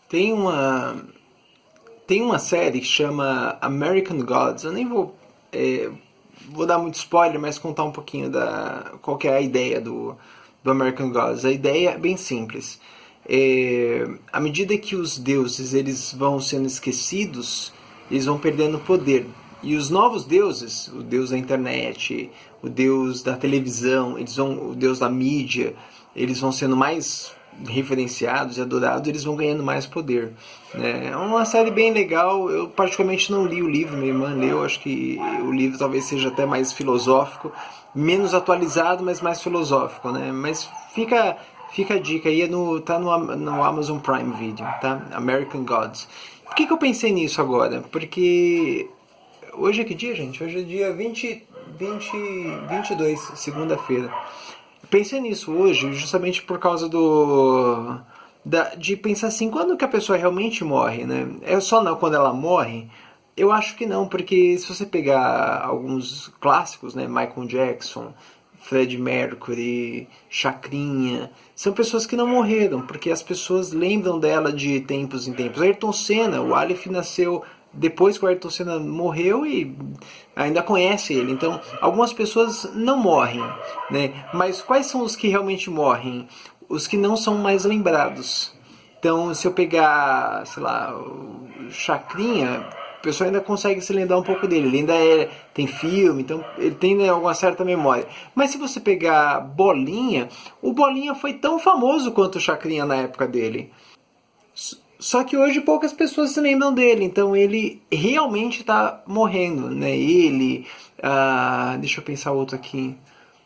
Tem uma, tem uma série que chama American Gods. Eu nem vou dar muito spoiler, mas contar um pouquinho qual que é a ideia do American Gods. A ideia é bem simples. À medida que os deuses eles vão sendo esquecidos, eles vão perdendo poder. E os novos deuses, o deus da internet, o deus da televisão, o deus da mídia, eles vão sendo mais referenciados e adorados, eles vão ganhando mais poder. É uma série bem legal. Eu particularmente não li o livro, minha irmã leu. Acho que o livro talvez seja até mais filosófico, menos atualizado, mas mais filosófico, né? Mas fica a dica aí, tá no Amazon Prime Video, tá? American Gods. Por que eu pensei nisso agora? Porque hoje é que dia, gente? Hoje é dia 22, segunda-feira. Pensei nisso hoje justamente por causa de pensar assim, quando que a pessoa realmente morre, né? É só não, quando ela morre? Eu acho que não, porque se você pegar alguns clássicos, né? Michael Jackson, Freddie Mercury, Chacrinha, são pessoas que não morreram, porque as pessoas lembram dela de tempos em tempos. Ayrton Senna, o Aleph nasceu depois que o Ayrton Senna morreu e ainda conhece ele. Então, algumas pessoas não morrem, né? Mas quais são os que realmente morrem? Os que não são mais lembrados. Então, se eu pegar, sei lá, o Chacrinha, o pessoal ainda consegue se lembrar um pouco dele. Ele ainda tem filme, então ele tem, né, alguma certa memória. Mas se você pegar Bolinha, o Bolinha foi tão famoso quanto o Chacrinha na época dele. Só que hoje poucas pessoas se lembram dele, então ele realmente está morrendo, né? Deixa eu pensar outro aqui.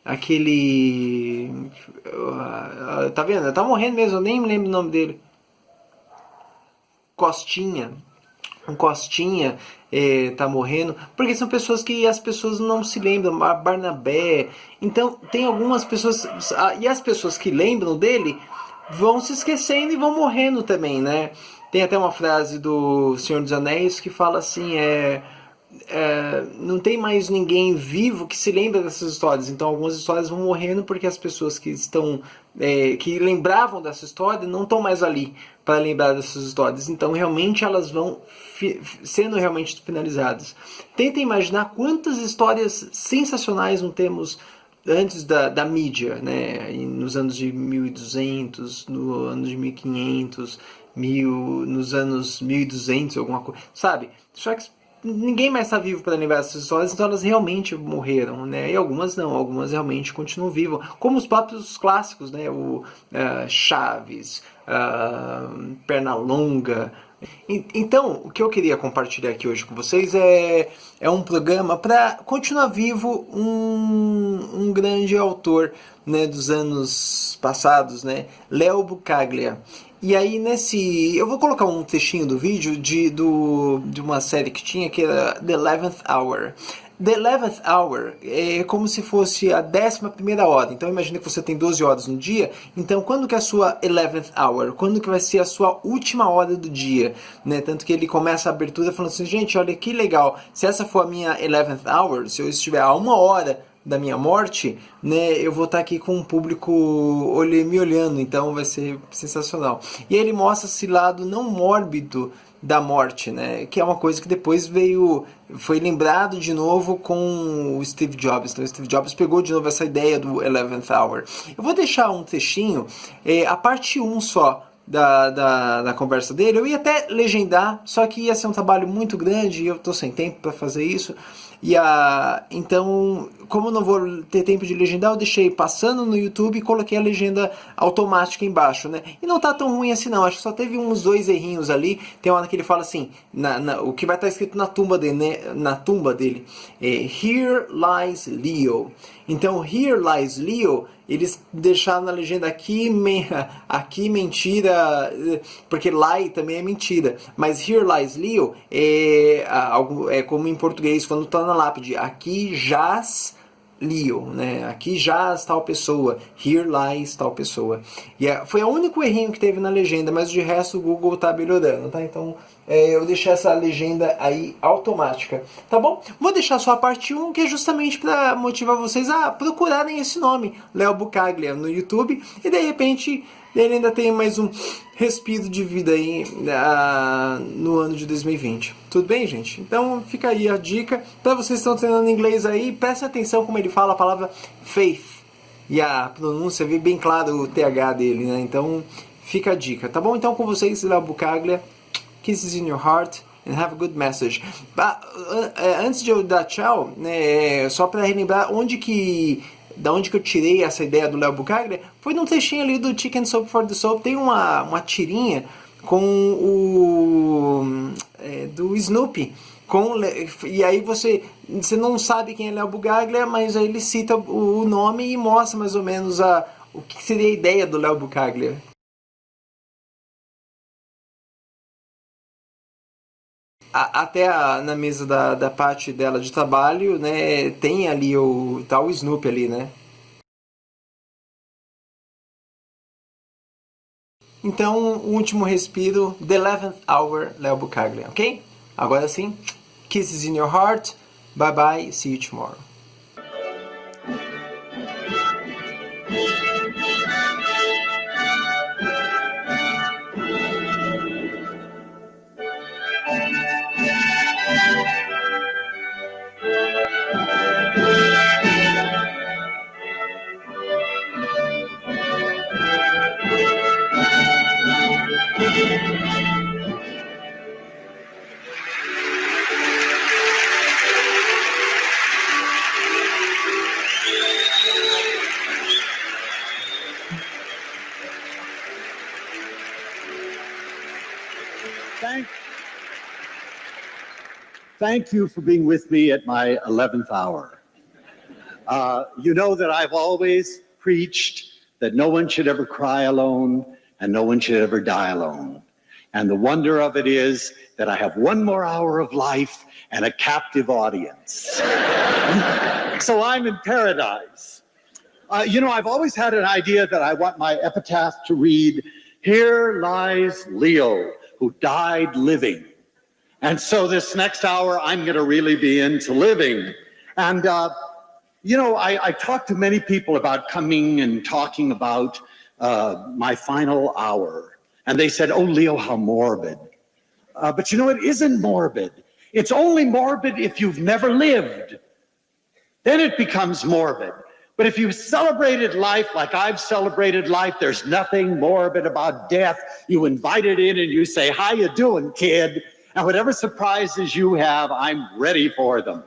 Aquele. Tá vendo? Tá morrendo mesmo, eu nem me lembro o nome dele. Costinha. Um Costinha tá morrendo, porque são pessoas que as pessoas não se lembram. A Barnabé. Então tem algumas pessoas. E as pessoas que lembram dele vão se esquecendo e vão morrendo também, né? Tem até uma frase do Senhor dos Anéis que fala assim, não tem mais ninguém vivo que se lembra dessas histórias. Então algumas histórias vão morrendo porque as pessoas que lembravam dessa história não estão mais ali para lembrar dessas histórias. Então realmente elas vão sendo realmente finalizadas. Tenta imaginar quantas histórias sensacionais não temos antes da mídia, né? Nos anos de 1200, no ano de 1500, nos anos 1200, alguma coisa, sabe? Só que ninguém mais está vivo para lembrar essas histórias, então elas realmente morreram, né? E algumas não, algumas realmente continuam vivas, como os próprios clássicos, né? O Chaves, Pernalonga. Então, o que eu queria compartilhar aqui hoje com vocês é um programa para continuar vivo um grande autor, né, dos anos passados, né, Léo Buscaglia. E aí eu vou colocar um textinho do vídeo de uma série que tinha, que era The 11th Hour. The 11th Hour é como se fosse a 11ª hora. Então imagine que você tem 12 horas no dia. Então quando que é a sua 11th Hour? Quando que vai ser a sua última hora do dia? Né? Tanto que ele começa a abertura falando assim, gente, olha que legal. Se essa for a minha 11th Hour, se eu estiver a 1 hora da minha morte, né, eu vou estar aqui com um público me olhando, então vai ser sensacional. E aí ele mostra esse lado não mórbido da morte, né, que é uma coisa que depois foi lembrado de novo com o Steve Jobs. Então o Steve Jobs pegou de novo essa ideia do 11th Hour. Eu vou deixar um textinho, a parte 1 só, da conversa dele. Eu ia até legendar, só que ia ser um trabalho muito grande e eu estou sem tempo para fazer isso. Então, como eu não vou ter tempo de legendar, eu deixei passando no YouTube e coloquei a legenda automática embaixo, né? E não tá tão ruim assim não, acho que só teve uns 2 errinhos ali. Tem uma hora que ele fala assim, o que vai estar escrito na tumba dele, né? Na tumba dele, Here lies Leo. Então, Here lies Leo, eles deixaram na legenda aqui mentira, porque lie também é mentira. Mas Here lies Leo é como em português, quando está na lápide, aqui jaz Leo, né? Aqui jaz tal pessoa, here lies tal pessoa. Foi o único errinho que teve na legenda, mas de resto o Google tá melhorando, tá? Então eu deixei essa legenda aí automática, tá bom? Vou deixar só a parte 1, que é justamente para motivar vocês a procurarem esse nome, Léo Buscaglia, no YouTube, e de repente ele ainda tem mais um respiro de vida aí no ano de 2020. Tudo bem, gente? Então fica aí a dica. Para vocês que estão treinando inglês aí, prestem atenção como ele fala a palavra faith. E a pronúncia vê bem claro o TH dele, né? Então fica a dica, tá bom? Então com vocês, Léo Buscaglia, Kisses in Your Heart and have a good message. Antes de eu dar tchau, né, só para relembrar da onde que eu tirei essa ideia do Léo Buscaglia, foi num trechinho ali do Chicken Soup for the Soul. Tem uma tirinha com do Snoopy. E aí você não sabe quem é Léo Buscaglia, mas aí ele cita o nome e mostra mais ou menos o que seria a ideia do Léo Buscaglia. Até na mesa da parte dela de trabalho, né, tem ali o Snoopy ali, né? Então, o último respiro, The 11th Hour, Léo Buscaglia, ok? Agora sim, Kisses in Your Heart, bye bye, see you tomorrow. Thank you for being with me at my 11th hour. You know that I've always preached that no one should ever cry alone and no one should ever die alone. And the wonder of it is that I have one more hour of life and a captive audience. So I'm in paradise. You know, I've always had an idea that I want my epitaph to read, "Here lies Leo, who died living." And so this next hour, I'm going to really be into living. And, you know, I talked to many people about coming and talking about my final hour. And they said, "Oh, Leo, how morbid." But, you know, it isn't morbid. It's only morbid if you've never lived. Then it becomes morbid. But if you've celebrated life like I've celebrated life, there's nothing morbid about death. You invite it in and you say, "How you doing, kid?" And whatever surprises you have, I'm ready for them.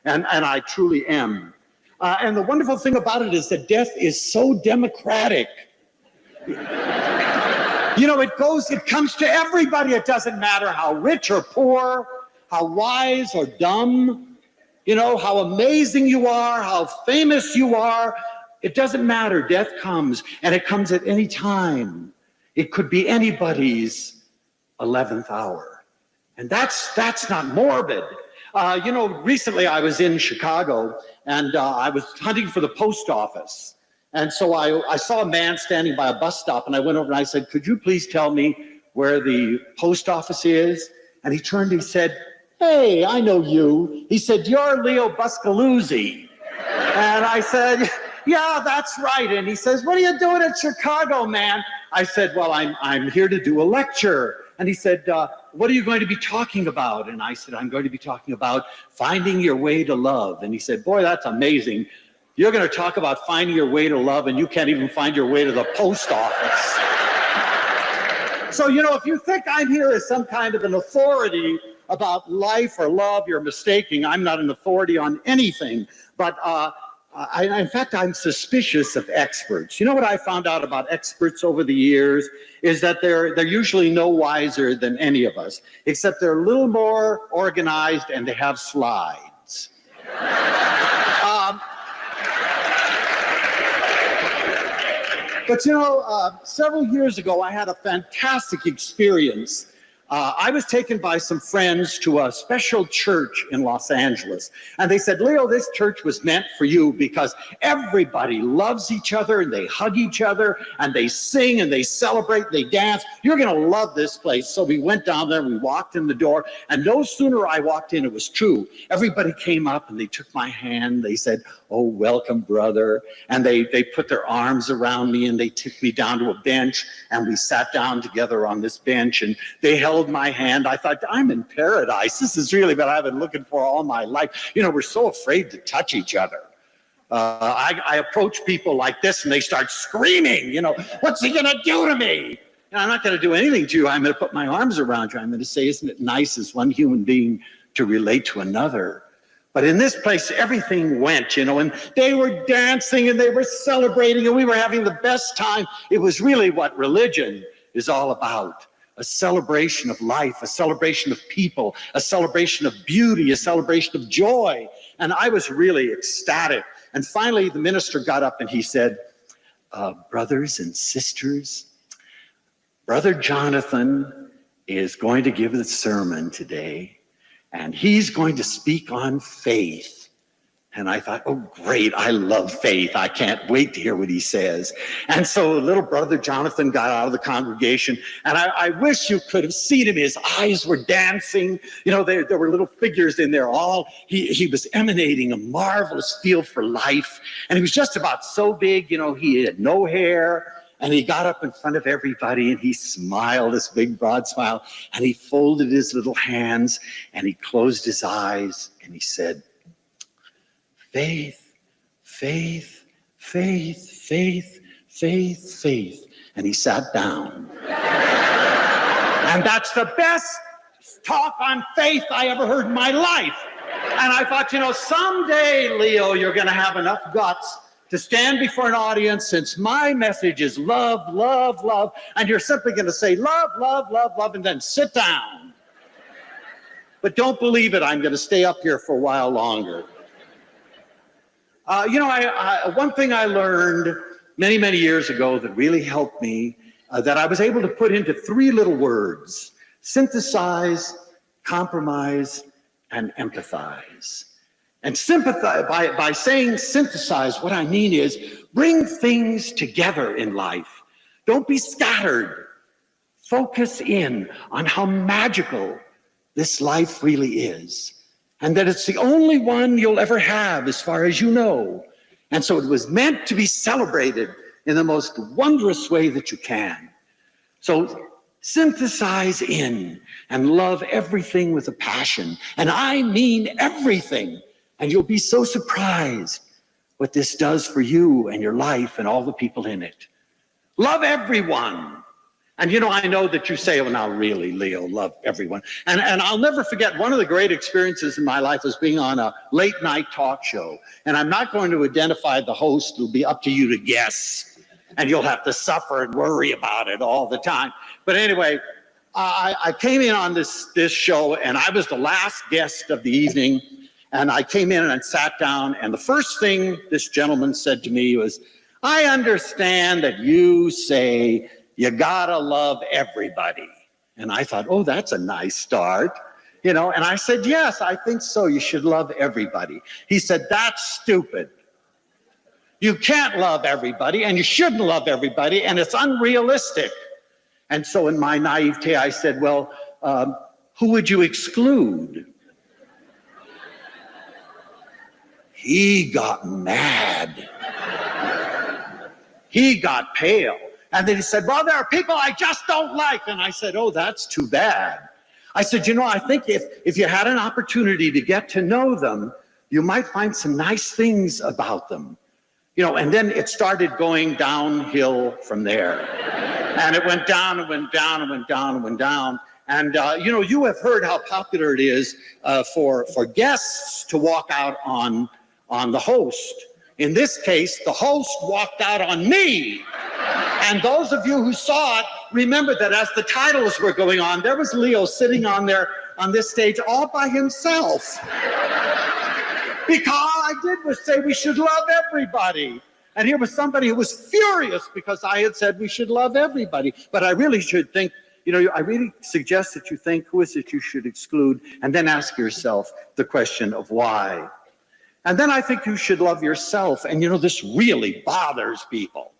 And I truly am. And the wonderful thing about it is that death is so democratic. You know, it comes to everybody. It doesn't matter how rich or poor, how wise or dumb, you know, how amazing you are, how famous you are. It doesn't matter. Death comes, and it comes at any time. It could be anybody's 11th hour. And that's not morbid. You know, recently I was in Chicago, and I was hunting for the post office. And so I saw a man standing by a bus stop, and I went over and I said, "Could you please tell me where the post office is?" And he turned and he said, "Hey, I know you." He said, "You're Leo Buscaglia." And I said, "Yeah, that's right." And he says, "What are you doing in Chicago, man?" I said, "Well, I'm here to do a lecture." And he said, "What are you going to be talking about?" And I said, "I'm going to be talking about finding your way to love." And he said, "Boy, that's amazing. You're going to talk about finding your way to love, and you can't even find your way to the post office." So, you know, if you think I'm here as some kind of an authority about life or love, you're mistaking. I'm not an authority on anything. But in fact, I'm suspicious of experts. You know what I found out about experts over the years is that they're usually no wiser than any of us, except they're a little more organized and they have slides. But you know, several years ago, I had a fantastic experience. I was taken by some friends to a special church in Los Angeles. And they said, Leo, this church was meant for you because everybody loves each other and they hug each other and they sing and they celebrate, they dance. You're going to love this place. So we went down there, we walked in the door, and no sooner I walked in, it was true. Everybody came up and they took my hand. They said, oh, welcome, brother. And they put their arms around me and they took me down to a bench and we sat down together on this bench and they held my hand. I thought, I'm in paradise. This is really what I've been looking for all my life. You know, we're so afraid to touch each other. I approach people like this and they start screaming, you know, what's he going to do to me? And I'm not going to do anything to you. I'm going to put my arms around you. I'm going to say, isn't it nice as one human being to relate to another? But in this place, everything went, you know, and they were dancing and they were celebrating and we were having the best time. It was really what religion is all about. A celebration of life, a celebration of people, a celebration of beauty, a celebration of joy. And I was really ecstatic. And finally, the minister got up and he said, brothers and sisters, Brother Jonathan is going to give the sermon today, and he's going to speak on faith. And I thought, oh, great, I love faith. I can't wait to hear what he says. And so little brother Jonathan got out of the congregation, and I wish you could have seen him. His eyes were dancing. You know, there were little figures in there. He was emanating a marvelous feel for life. And he was just about so big, you know, he had no hair. And he got up in front of everybody and he smiled, this big broad smile, and he folded his little hands and he closed his eyes and he said, faith, faith, faith, faith, faith, faith. And he sat down. And that's the best talk on faith I ever heard in my life. And I thought, you know, someday, Leo, you're going to have enough guts to stand before an audience, since my message is love, love, love, and you're simply going to say love, love, love, love, and then sit down. But don't believe it. I'm going to stay up here for a while longer. You know, one thing I learned many, many years ago that really helped me, that I was able to put into 3 little words: synthesize, compromise, and empathize. And sympathize, by saying synthesize, what I mean is bring things together in life. Don't be scattered. Focus in on how magical this life really is, and that it's the only one you'll ever have as far as you know. And so it was meant to be celebrated in the most wondrous way that you can. So synthesize in and love everything with a passion. And I mean everything. And you'll be so surprised what this does for you and your life and all the people in it. Love everyone. And you know, I know that you say, oh, now really, Leo, love everyone. And I'll never forget, one of the great experiences in my life was being on a late night talk show. And I'm not going to identify the host. It'll be up to you to guess. And you'll have to suffer and worry about it all the time. But anyway, I came in on this show, and I was the last guest of the evening. And I came in and sat down, and the first thing this gentleman said to me was, I understand that you say you gotta love everybody. And I thought, oh, that's a nice start. You know, and I said, yes, I think so. You should love everybody. He said, that's stupid. You can't love everybody, and you shouldn't love everybody, and it's unrealistic. And so in my naivete, I said, well, who would you exclude? He got mad. He got pale. And then he said, well, there are people I just don't like. And I said, oh, that's too bad. I said, you know, I think if you had an opportunity to get to know them, you might find some nice things about them. You know, and then it started going downhill from there. And it went down and went down and went down and went down. And, you know, you have heard how popular it is for guests to walk out on the host. In this case, the host walked out on me. And those of you who saw it, remember that as the titles were going on, there was Leo sitting on this stage all by himself. Because all I did was say we should love everybody. And here was somebody who was furious because I had said we should love everybody. But I really should think I really suggest that you think, who is it you should exclude? And then ask yourself the question of why. And then I think you should love yourself. And this really bothers people.